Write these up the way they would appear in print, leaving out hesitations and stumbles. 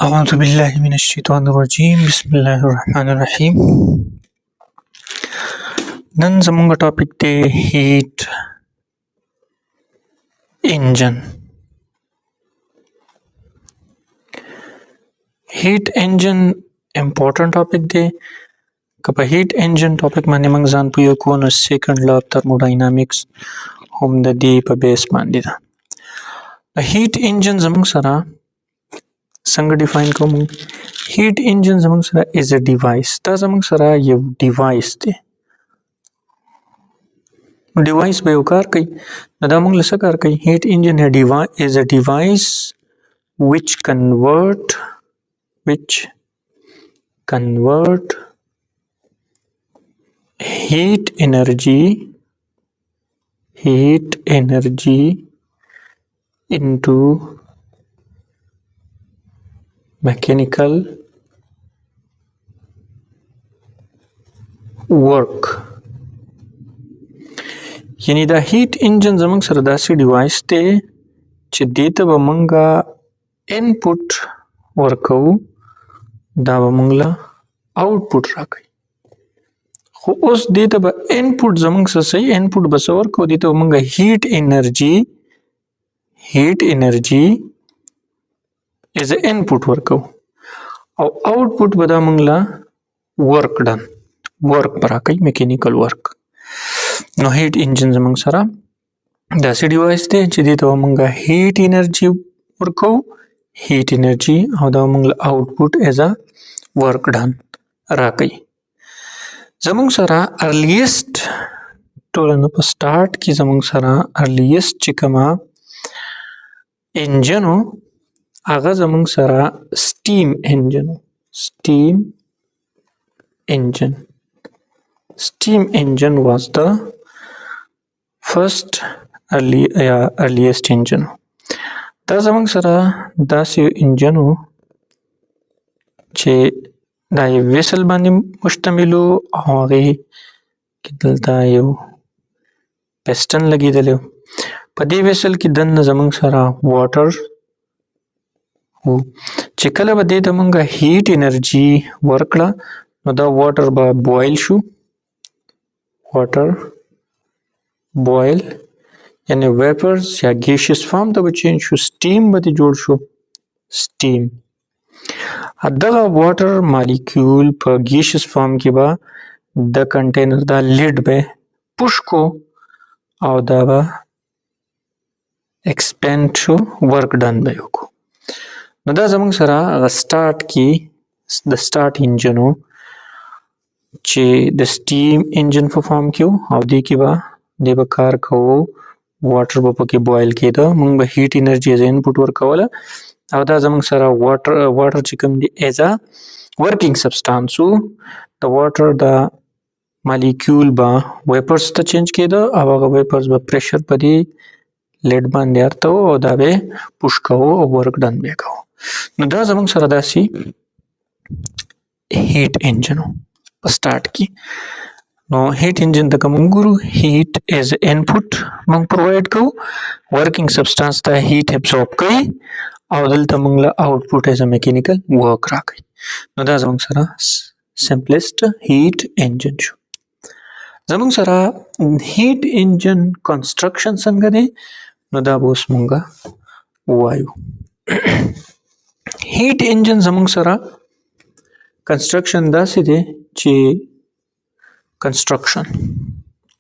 अऊज़ु बिल्लाहि मिनश्शैतानिर्रजीम बिस्मिल्लाहिर्रहमानिर्रहीम। नन ज़मूंगा टॉपिक ते heat engine. Heat engine important topic दे कप हीट इंजन टॉपिक माने मंग जान पुयो कोन सेकंड लॉ ऑफ थर्मोडायनामिक्स हम द दी पे बेस मान दिदा। हीट इंजन ज़मूंग सरा संग डिफाइन को मंग हीट इंजन ज़मूंग सरा इज अ डिवाइस ता ज़मूंग सरा ये डिवाइस दे डिवाइस बे उकार कई नदा मंग लसकार कई हीट इंजन है is a device which convert heat energy into mechanical work। यानी दा हीट इंजन ज़मूंग सरा दासी डिवाइस ते ची देता बा मंगा इनपुट वर्कऊ दा बा मंगला आउटपुट राकई। खो उस देता बा इनपुट ज़मूंग सा सही इनपुट बस वर्कऊ देता बा मंगा heat energy is a input वर्कऊ और आउटपुट बदा मंगला वर्क डन वर्क बराकई मैकेनिकल वर्क। नो हीट इंजन ज़मूंग सरा दासी डिवाइस ते ची देता बा मंगा हीट एनर्जी वर्कऊ हीट एनर्जी और दा मंगला output as a work done राकई। ज़मूंग सरा अर्लीस्ट टोलन पर स्टार्ट की ज़मूंग सरा अर्लीस्ट चिकमा इंजन हो आगा ज़मूंग सरा steam engine was the first earliest engine। दा ज़मूंग सरा दासी इंजन हो चे दा ये वेसल बानी मुश्तमिल हो और कि दलता यो पिस्टन लगी दले पदी वेसल की दन ज़मूंग सरा वाटर हो चिकला बदे दमंगा हीट एनर्जी वर्कला नो दा वाटर बा बॉयल शू बॉयल यानी वेपर्स या गैसियस फॉर्म तब चेंज शू स्टीम बदे जोड़ शू स्टीम अदगा वाटर मॉलिक्यूल पर गैसियस फॉर्म के बा द कंटेनर दा लिड बे पुश को और दा बा एक्सपेंड शू वर्क डन बे को नदा ज़मूंग सरा द स्टार्ट इंजन हो चे द स्टीम इंजन फॉर्म क्यों और दी की बा दे बा कार को वाटर बपा के बॉयल के दा मंग बा heat energy as input work वाला और दा ज़मूंग सरा वाटर चिकम दी एज अ वर्किंग सब्सटेंस हो द वाटर दा मॉलिक्यूल बा वेपर्स ता चेंज के दा अब वेपर्स बा प्रेशर पदी लेड बांध यार तो और दा बे पुश को वर्क डन बे को न दा ज़मूंग सरा दासी हीट इंजन हो स्टार्ट की नो हीट इंजन तक मंगुरु हीट एज इनपुट मंग प्रोवाइड को वर्किंग सब्सटेंस ता हीट एब्सॉर्ब कई और दलता मंगला output as a mechanical work राकई नो दा ज़मूंग सरा सिंपलेस्ट हीट इंजन शू। ज़मूंग सरा हीट इंजन कंस्ट्रक्शन संगदे नो दा बोस मंगा वायु हीट इंजन ज़मूंग सरा कंस्ट्रक्शन दा सीधे चे कंस्ट्रक्शन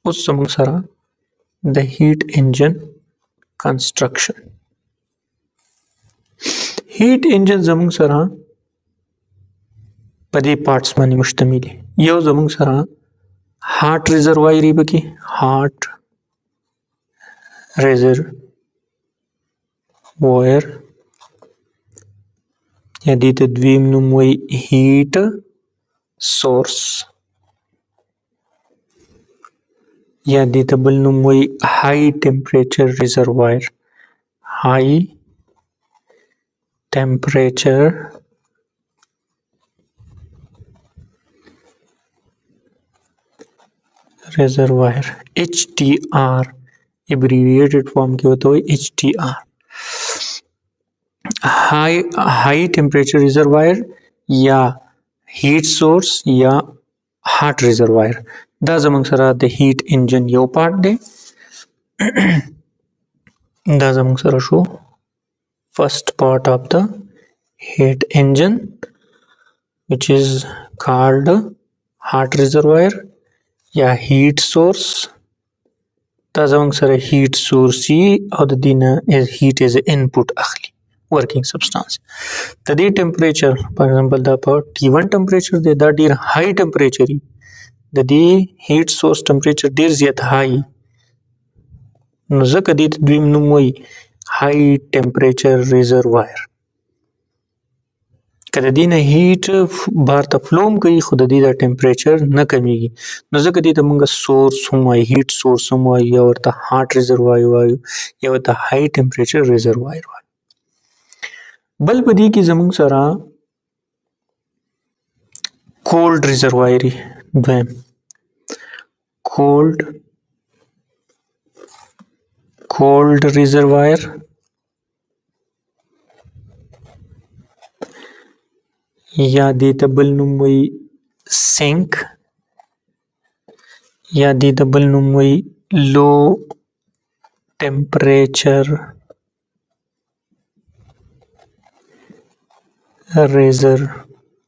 उस ज़मूंग सरा the heat engine construction heat engine ज़मूंग सरा पदी पार्ट्स मानी मुश्तमिल है यो ज़मूंग सरा हार्ट रिजर्वायर बकी हार्ट रिजर्वायर यदि तद्वीम नुमोई हीट सोर्स यदि तबल नुमोई high temperature reservoir high temperature reservoir HTR abbreviated form के होते हुए HTR हाई टेम्परेचर रिजर्वायर या हीट सोर्स या हॉट रिजर्वायर दा जमंग सरा द हीट इंजन यो पार्ट दे दा जमंग सरा show first part of the heat engine which is called hot reservoir या heat source दा जमंग सरा heat source और दीना is heat is input अखली working substance तदी temperature for example दा पर T1 temperature दे दा डीर high temperature ददी heat source temperature डीर ज़्याद high नो ज़का दी द्वीम नुमोई high temperature reservoir कदा दी ना हीट बाहर ता फ्लोम कई खुद दी दा टेम्परेचर न कमीगी नो ज़का दी ता मंगा सोर्स हम आई हीट सोर्स हम आई या और ता हॉट रिजर्वायर वायु या और ता हाई टेम्परेचर रिजर्वायर वायु बल बदी की जमंग सरा कोल्ड रिजर्वायर द्वैम कोल्ड रिजर्वायर या देता बल नुमई सिंक या देता बल नुमई लो टेम्परेचर रिजर्वायर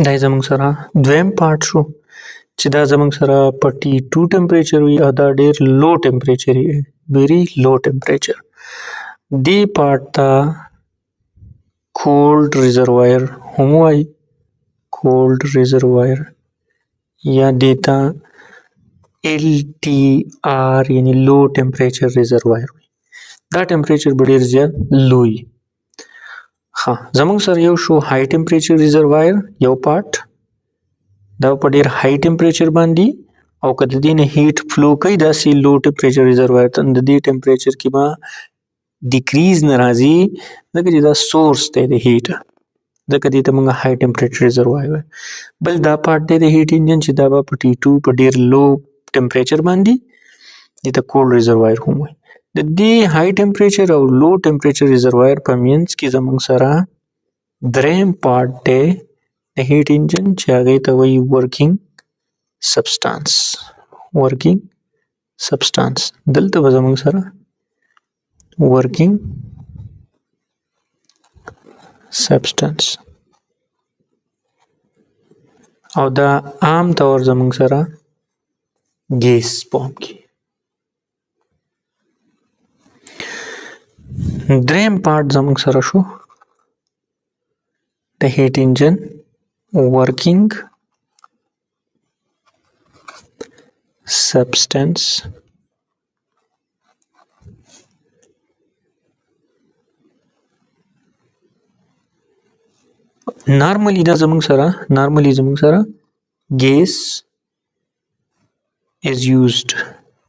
दा जमंग सरा द्वैम पार्ट शो चिदा जमंग सरा पटी टू टेम्परेचर हुई अदा डेर लो टेम्परेचर है very low temperature the part ता कोल्ड रिजर्वायर हुई कोल्ड रिजर्वायर या देता LTR यानी लो टेम्परेचर रिजर्वायर दा टेम्परेचर बड़े ज़्यादा लो ही हाँ जमंग सर यो शो हाई टेम्परेचर रिजर्वायर यो पार्ट दा पड़ेर हाई टेम्परेचर बांधी और कदी ने हीट फ्लो कई दासी लो टेम्परेचर रिजर्वायर तंद दी टेम्परेचर की बा डिक्रीज नाराजी दक जिदा सोर्स दे दे हीट दक दी तमंगा हाई टेम्परेचर रिजर्वायर बल दा पार्ट दे दे हीट इंजन चिदा बा पटी टू पड़ेर लो टेम्परेचर बांधी दी कोल्ड रिजर्वायर हुई दी हाई टेम्परेचर और लो टेम्परेचर रिजर्वायर पर मींस की जमंग सरा द्रेम पार्ट दे द हीट इंजन चा गई तो वही वर्किंग सब्सटेंस दल तो जमंग सरा वर्किंग सब्सटेंस और दा आम तौर जमंग सरा गैस फॉर्म की द्रेम पार्ट जमंग सरा show the heat engine working substance normally दा जमंग सरा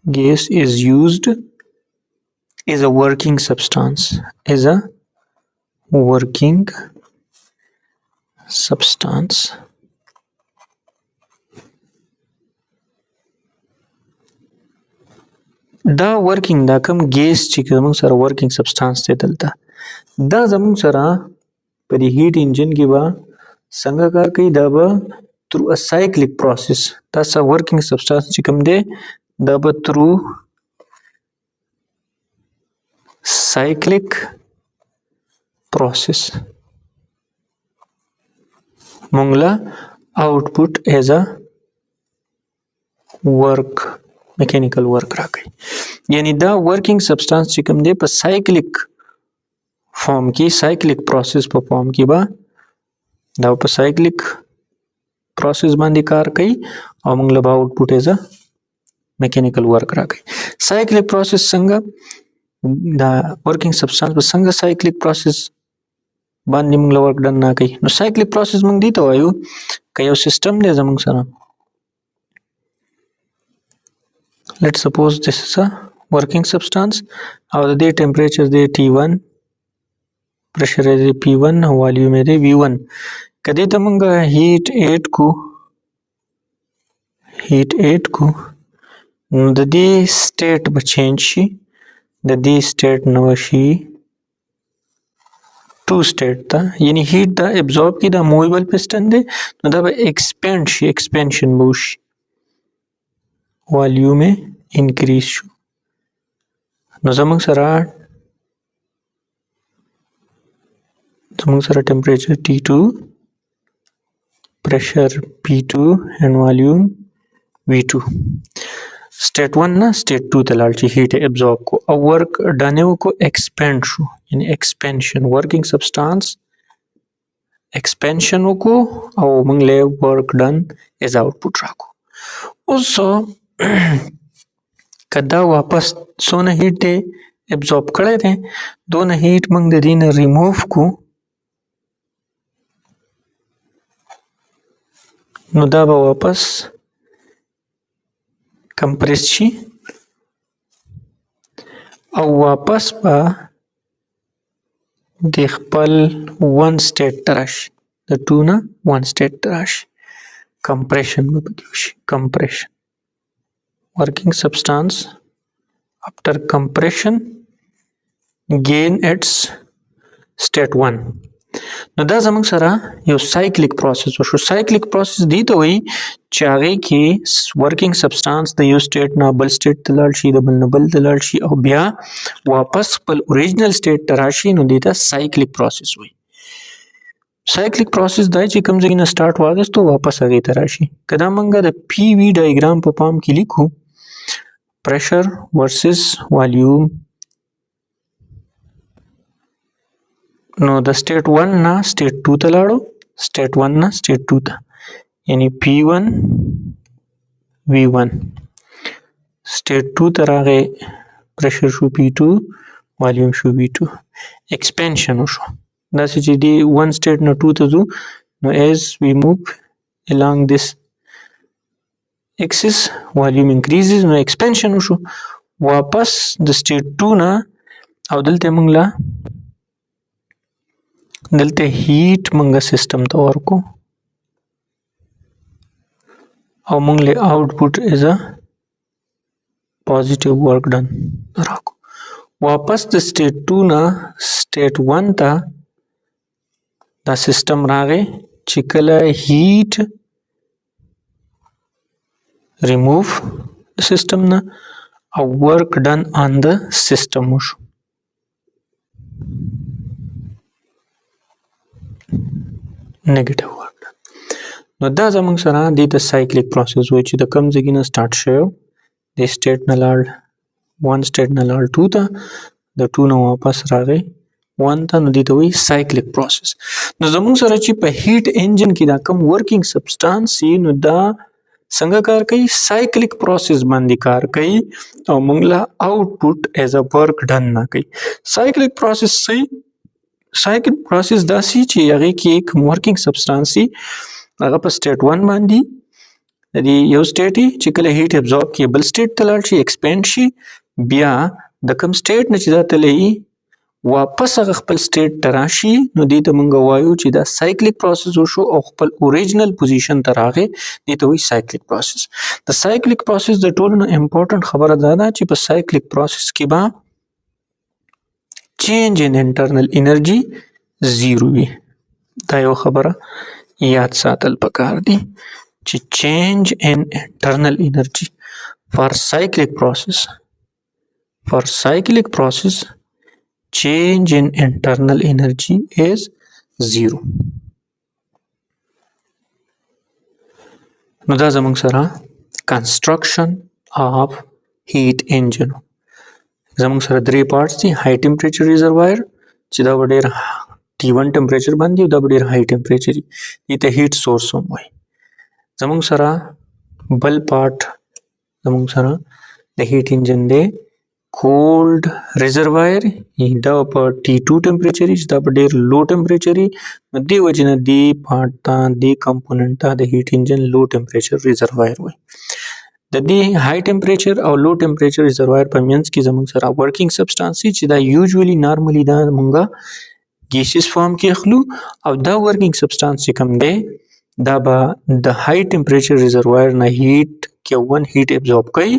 gas is used is a working substance दा वर्किंग दा कम गैस ची जमंग सरा वर्किंग सब्सटेंस दे दलता दा जमंग सरा परी हीट इंजन की बा संगाकार कई दाबा थ्रू अ साइक्लिक प्रोसेस दा वर्किंग सब्सटेंस चिकम दे दाबा थ्रू साइक्लिक प्रोसेस मंगला output as a work mechanical work रहा गई यानी दा वर्किंग सब्सटेंस चिकम दे पर साइक्लिक फॉर्म की साइक्लिक प्रोसेस परफॉर्म की बा दा पर साइक्लिक प्रोसेस बांधी कार कई और मंगला output as a mechanical work रहा गई साइक्लिक प्रोसेस संगा दा वर्किंग सब्सटेंस पर संगा साइक्लिक प्रोसेस बांधी मंगला वर्क डन ना कई नो साइक्लिक प्रोसेस मंग दी तो आयु कयो सिस्टम दे जमंग सरा let's suppose this is a working substance और दे टेम्परेचर दे T1 प्रेशर है P1 वॉल्यूम है V1 कदे तमंगा हीट 8 को दे स्टेट ब change she د دې سټیټ نه وشي ټو سټیټ ته، یعنی هیټ دا ابزورب کی دا موویبل پسټن دی نو دا به ایکسپینډ شي، ایکسپینشن به وشي، والیوم یې انکریز شو. نو زموږ سره ټمپریچر T2 pressure P2 and volume V2. سټیټ 1 نه سټیټ 2 ته لاړ چې هیټ ابزورب کو او ورک ډن یې وکړو ایکسپینډ شو، یعنی ایکسپینشن ورکینګ سبسټانس ایکسپینشن وکړو او موږ له ورک ډن از آوټپوټ راکو. اوس کدا واپس څونه هیټ دی ابزورب کړی دی دونه هیټ موږ د دې نه ریموف کو نو دا به واپس کمپریس شي او واپس به د خپل 1 سټیټ ته راشي، د 2 نه 1 سټیټ ته راشي، کمپریشن به پکې وشي. کمپریشن working substance after compression gain its state 1. نو دا زموږ سره یو سایکلیک پروسس وشو. سایکلیک پروسس دی ته وایي چې هغې کې ورکینګ سبسټانس د یو سټیټ نه بل سټیټ ته لاړ شي، د بل نه بل ته لاړ شي او بیا واپس خپل اوریجنل سټیټ ته راشي، نو دې ته سایکلیک پروسس وایي. سایکلیک پروسس دی چې کوم ځای نه سټارټ واخیستو واپس هغې ته راشي. که دا موږ د پی وي ډایګرام په پام کې لیکو، پریشر ورسز والیوم، نو د سټیټ 1 نه سټیټ 2 ته لاړو، سټیټ 1 نه سټیټ 2 ته، یعنی P1 V1. سټیټ 2 ته راغی، پریشر شو P2 والیوم شو V2. ایکسپینشن وشو، داسې چې دی 1 سټیټ نه 2 ته ځو نو as we move along this axis volume increases، نو ایکسپینشن وشو واپس د سټیټ 2 نه او دلته موږ له دلته هیټ موږ سیستم ته ورکو او موږ له آوټپوټ از ا پوزیټیو ورک ډن راکو. واپس د سټیټ 2 نه سټیټ 1 ته دا سیستم راغی چې کله هیټ remove system نه او work done on the system وشو. negative work done. نو دا زموږ سره دې ته سایکلیک پروسس وایي چې د کوم ځای نه سټارټ شوی د سټیټ نه لاړ 1 سټیټ نه لاړ 2 ته، د 2 نه واپس راغی 1 ته، نو دې ته وایي سایکلیک پروسس. نو زموږ سره چې په هیټ انجن کې دا کوم ورکینګ سبسټانس وي نو دا څنګه کار کوي؟ سایکلیک پروسس باندې کار کوي او موږ له آوټپوټ ایز ا ورک ډن نه کوي. سایکلیک پروسس سایکلیک پروسس داسې چې هغې کې کوم ورکینګ سبسټانس وي هغه په سټیټ 1 باندې د دې یو سټیټ وي چې کله هیټ ابزورب کړي بل سټیټ ته لاړ شي، ایکسپینډ شي، بیا د کوم سټیټ نه چې دا تللی واپس هغه خپل سټیټ ته راشي، نو دې ته موږ وایو چې دا سایکلیک پروسس وشو او خپل اوریجنل پوزیشن ته راغی، دې ته وایي سایکلیک پروسس. د سایکلیک پروسس د ټولو نه امپورټنټ خبره دا ده چې په سایکلیک پروسس کې به چینج ان انټرنل انرژي زیرو وي. دا یو خبره یاد ساتل پکار دي چې چینج ان انټرنل انرژي فار سایکلیک پروسس change in internal energy is 0. نو دا زموږ سره construction of heat engine. زموږ سره 3 parts دي. high temperature reservoir چې دا به ډېر T1 ټمپریچر باندې او دا به ډېر high temperature وي، دې ته heat source هم وایي. زموږ سره بل پارت زموږ سره د heat engine دی cold reservoir، دا په T2 ټمپریچر وي چې دا په ډېر لو ټمپریچر وي، نو دې وجې نه دې پارت ته دې کمپوننټ ته د هیټ انجن لو ټمپریچر ریزروایر وایي. د دې های ټمپریچر او لو ټمپریچر ریزروایر په منځ کې زموږ سره ورکینګ سبسټانس چې دا یوزولي نارملی دا مونږه ګیسیس فارم کې اخلو او دا ورکینګ سبسټانس چې کوم دی دا به د های ټمپریچر ریزروایر نه هیټ کې ون هیټ ابزورب کوي،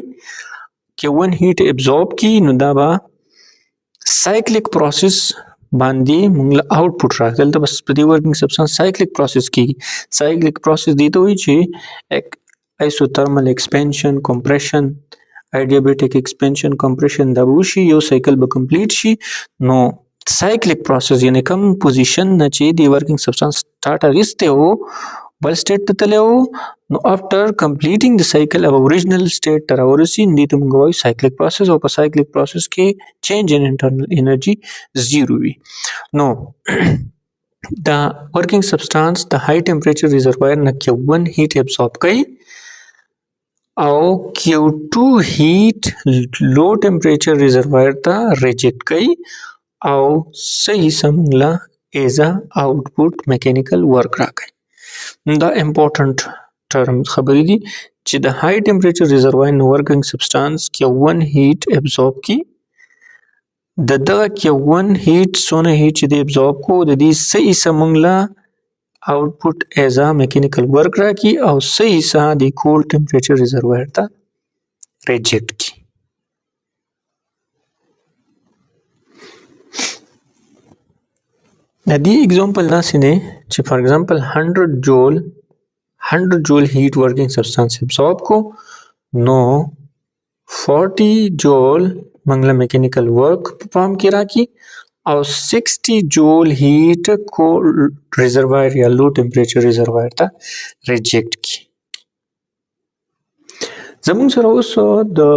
کې ون هیټ ابزورب کی نو دا به cyclic process बांधी मुंगला आउटपुट राखल तो बस प्रति working substance cyclic process की cyclic process दी तो हुई एक isothermal expansion compression adiabatic expansion compression दबूशी यो साइकिल ब complete she know cyclic process यानी कम पोजीशन न ची दी वर्किंग सब्सटेंस स्टार्ट अगिस्ते हो बल स्टेट तले हो know after completing the cycle अब ओरिजिनल स्टेट तरवरसी दी तुम गवाई साइक्लिक प्रोसेस और साइक्लिक प्रोसेस के change in internal energy zero भी no the working substance the high temperature reservoir na Q1 heat absorb कई और Q2 heat low temperature reservoir ता reject कई और सही समला as a output mechanical work राखई the important term खबरी दी ची the high temperature reservoir in working substance Q1 heat absorb की दगा Q1 heat सोना heat ची दे absorb को दी सही समला output as a mechanical work राखी और सही सा दी cold temperature reservoir ता reject की दी example ना सिने ची for example 100 joule heat working substance absorb को नो 40 joule मंगला मैकेनिकल वर्क परफॉर्म किया की और 60 जूल हीट को रिजर्वायर या लो टेम्परेचर रिजर्वायर ता रिजेक्ट की जमुन सर also the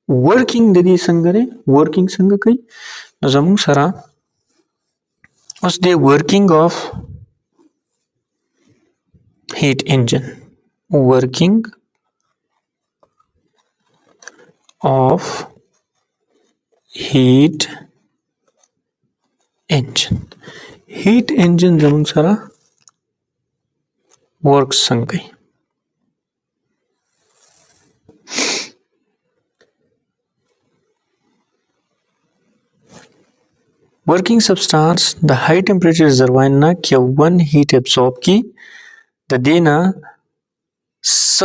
working ददी संगरे वर्किंग संग कई जमुन सरा उस they working of heat engine working of heat engine जमुन सारा वर्क संग गई working substance the high temperature reservoir ना Q1 हीट एब्सॉर्ब की द देना स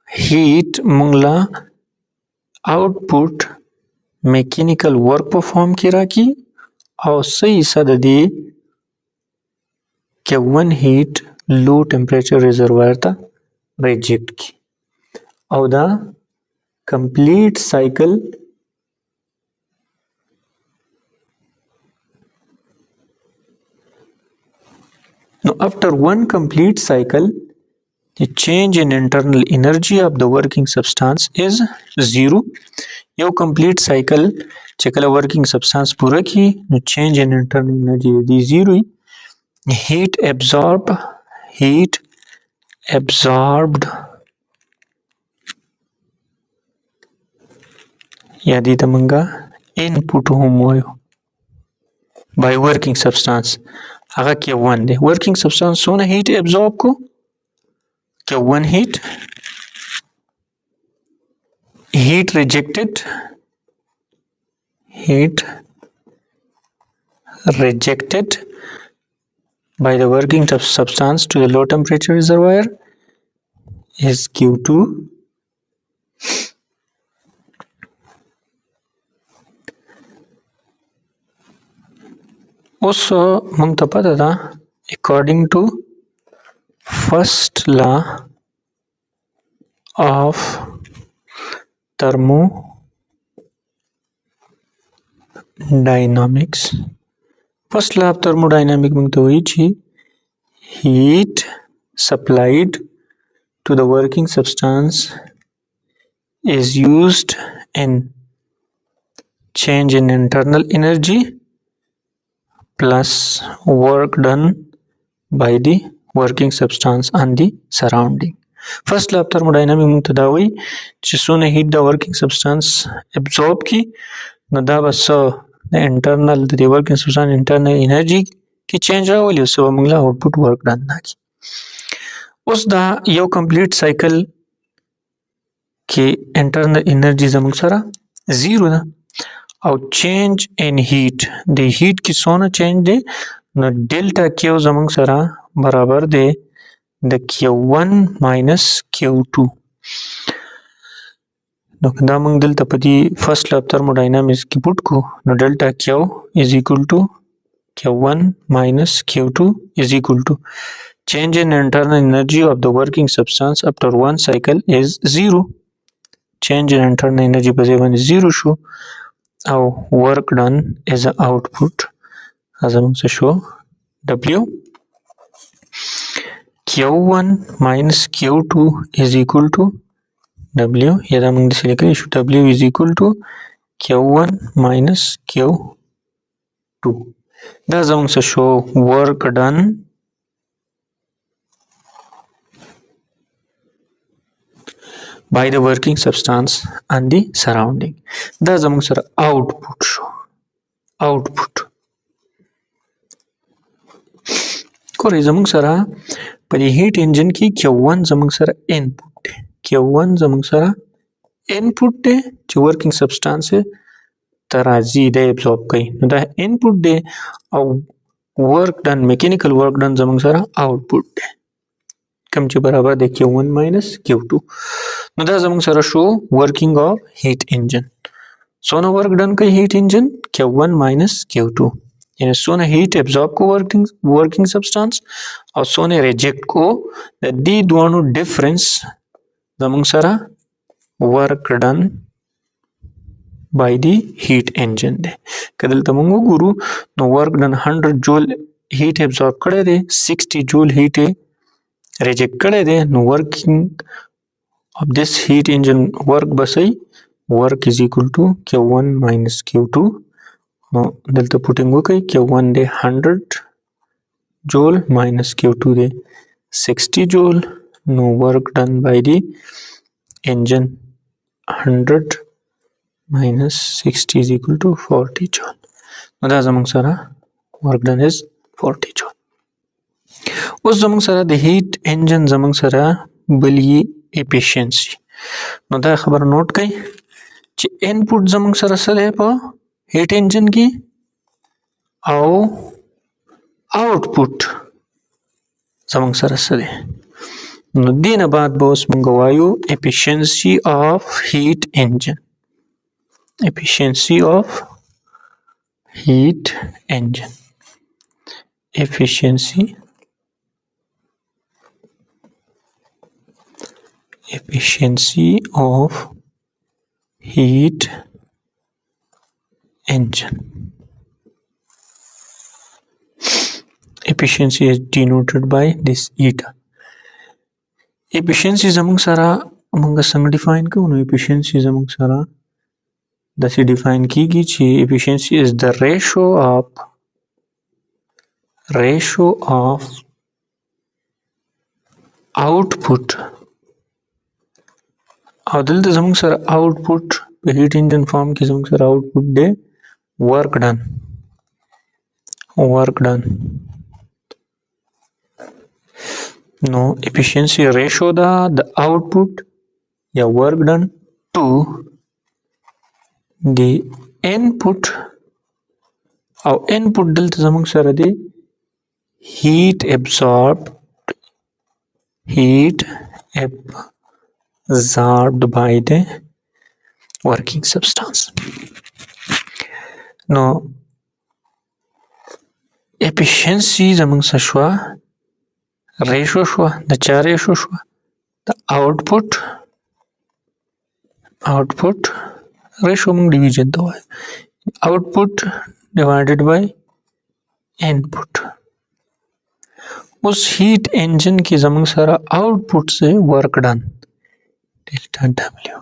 हीट Mongla output mechanical work perform किया की और सही सदी Q1 heat low temperature reservoir ता रिजेक्ट की और the complete cycle now after one complete cycle the change in internal energy of the working substance is zero yo complete cycle चकला working substance पूरा की no change in internal energy the zero heat absorbed या दी तमंगा input होमोयो by working substance Agha Q1 they working substance सोना heat absorb को Q1 heat rejected by the working substance to the low temperature reservoir is Q2 also मंग तो पता था according to first law of thermodynamics first law of thermodynamics में तो हुई थी heat supplied to the working substance is used in change in internal energy plus work done by the working substance and the surrounding first law of thermodynamics में तो दावी जिसने heat the working substance absorb की नदा बस the internal the working substance internal energy की change रहा वाली उससे वो मंगला output work done ना की उस दा यो complete cycle की internal energy जमुक सारा zero ना और change in heat the heat की सोना change दे न delta Q जमुक सारा बराबर दे the Q1 minus Q2 نو دا موږ دلته په دې فرست لا ترموډاینامیکس کې پوټ کو نو ډلټا کیو از ایکول ټو Q1 minus Q2 is equal to change in internal energy of the working substance after one cycle is 0. Change in internal energy په ځای باندې 0 شو او work done is output as موږ څه شو W Q1 minus Q2 is equal to W یا دا موږ داسې لیکلی شو W is equal to Q1 minus Q2 دا زموږ څه شو work done by the working substance and the surrounding دا زموږ سره output شو output ګورئ زموږ سره په دې هیټ انجن کې Q1 زموږ سره input دی Q1 زموږ سره input دی چې working substance ته راځي دی absorb کوي نو دا input دی او work done mechanical work done زموږ سره output دی کوم چې برابر دی Q1 minus Q2 نو دا زموږ سره شو working of heat engine څونه work done کوي heat engine Q1 minus Q2 یعنی څونه heat absorb کو working substance او څونه reject کو د دې دوانو difference زموږ سره work done by the heat engine دی که دلته موږ وګورو نو work done 100 joule heat absorb کړی دی 60 joule heat reject کړی دی نو working of this heat engine work بسئ work is equal to Q1 minus Q2 نو دلته putting وکئ Q1 دی 100 joule minus Q2 دی 60 joule نو work done by the engine 100 minus 60 is equal to 40 joule نو دا زموږ سره work done is 40 joule اوس زموږ سره د هیټ انجن زموږ سره بل یې efficiency نو دا خبر نوٹ کړئ چې input زموږ سره څه دی په هیټ انجن کې او output زموږ سره څه دی نو دې نه بعد به اوس موږ وایو efficiency of heat engine efficiency of heat engine efficiency of heat engine efficiency is denoted by this eta efficiency زموږ سره موږ څنګه define کوو نو efficiency زموږ سره داسې define کیږي چې efficiency is the ratio of output او دلته زموږ سره output په heat engine form کې زموږ سره output دی work done نو efficiency ratio دا د output یا work done to the input او input دلته زموږ سره دی heat absorbed by the working substance نو efficiency زموږ څه شوه ratio شوه د چا ratio شوه د output ratio موږ division ته وایو output divided by input اوس heat engine کې زموږ سره output سے work done delta W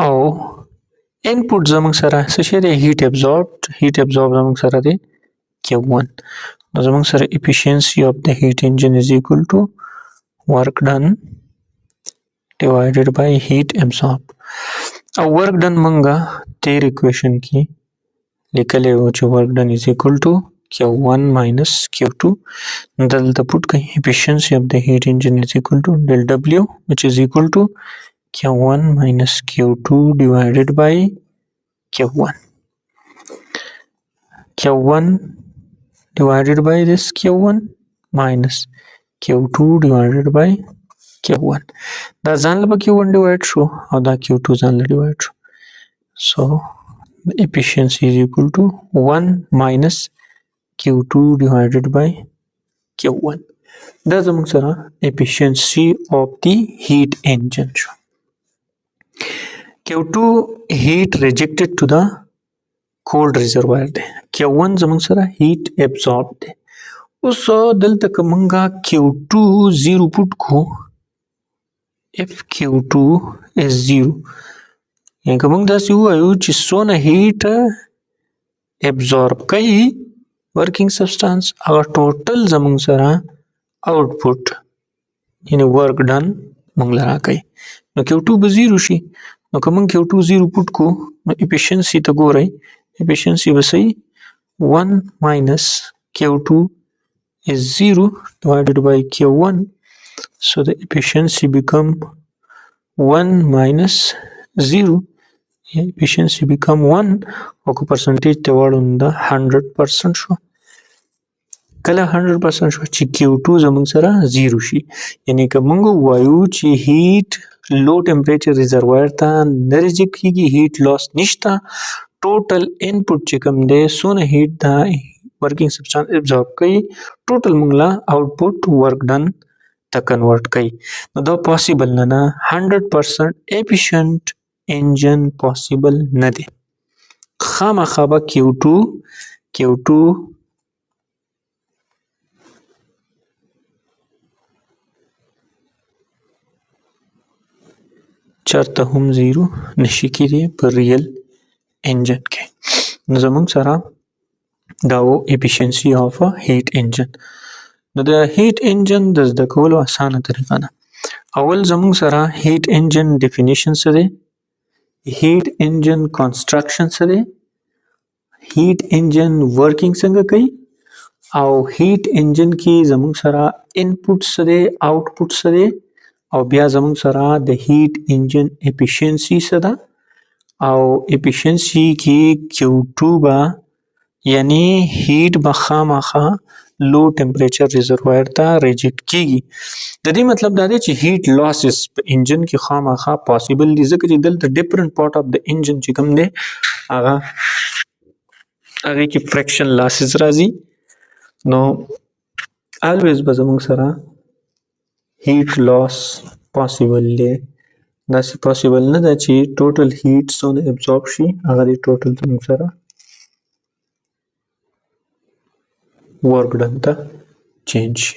او input زموږ سره څه شی دی heat absorbed زموږ سره دی Q1 نو زموږ سره efficiency of the heat engine is equal to work done divided by heat absorbed او work done موږ تیر equation کې لیکلی و چې work done is equal to Q1 minus Q2 دلته put کړئ efficiency of the heat engine is equal to del W which is equal to Q1 minus Q2 divided by Q1 divided by this Q1 minus Q2 divided by Q1 دا ځان له Q1 ډیوایډ شو او دا Q2 ځان له ډیوایډ شو. So the efficiency is equal to 1 minus Q2 divided by Q1. دا زموږ سره efficiency of the heat engine شو. Q2 heat rejected to the cold reservoir دی. Q1 زموږ سره heat absorbed دی. اوس دلته که مونږه Q2 0 پوټ کو if Q2 is 0 یعنی که مونږ داسې ووایو چې څونه هیټ ابزورب کوي ورکینګ سبسټانس هغه ټوټل زموږ سره آوټپوټ یعنی ورک ډن مونږ له راکوي. نو Q2 به 0 شي. نو که مونږ Q2 0 پوټ کو نو efficiency ته ګورئ efficiency به صحیح 1 minus Q2 is 0 divided by Q1. So the efficiency become 1 minus 0. Efficiency become 1 او که percentage ته واړو نو دا 100% شو. کله 100% شو چې Q2 زموږ سره 0 شي. یعنی که مونږ وایو چې هیټ لو ټمپریچر ریزروایر ته نه ریجیکټ کیږي هیټ لاس نشته ټوټل انپوټ چې کوم دی څونه هیټ دا ورکینګ سبسټانس ابزورب کوي ټوټل مونږ له آوټپوټ ورک ډن ته کنورټ کوي. نو دا پاسیبل نه 100% efficient انجن پاسیبل نه دی. خامخا به Q2 چرته هم 0 نشي کېدی په ریل انجن کې. نو زموږ سره دا و efficiency of a heat engine. نو د هیټ انجن د زده کولو اسانه طریقه ده. اول زموږ سره هیټ انجن ډیفینیشن څه دی، هیټ انجن کنسټرکشن څه دی، هیټ انجن ورکینګ څنګه کوي او هیټ انجن کې زموږ سره انپوټ څه دی آوټپوټ څه دی او بیا زموږ سره د هیټ انجن efficiency څه ده او efficiency کې Q2 به یعنی هیټ به خامخا لو ټمپریچر ریزروایر ته ریجیکټ کیږي. د دې مطلب دا دی چې هیټ لاسز په انجن کې خامخا پاسیبل دي ځکه چې دلته ډیفرنٹ پارت اف د انجن چې کوم دی هغه کې فریکشن لاسز راځي. نو الویز به زموږ سره هیټ لاس پاسیبل دی. داسې پاسیبل نه ده چې ټوټل هیټ څونه ابزورب شي هغه دې ټوټل زموږ سره ورک ډن ته چینج شي.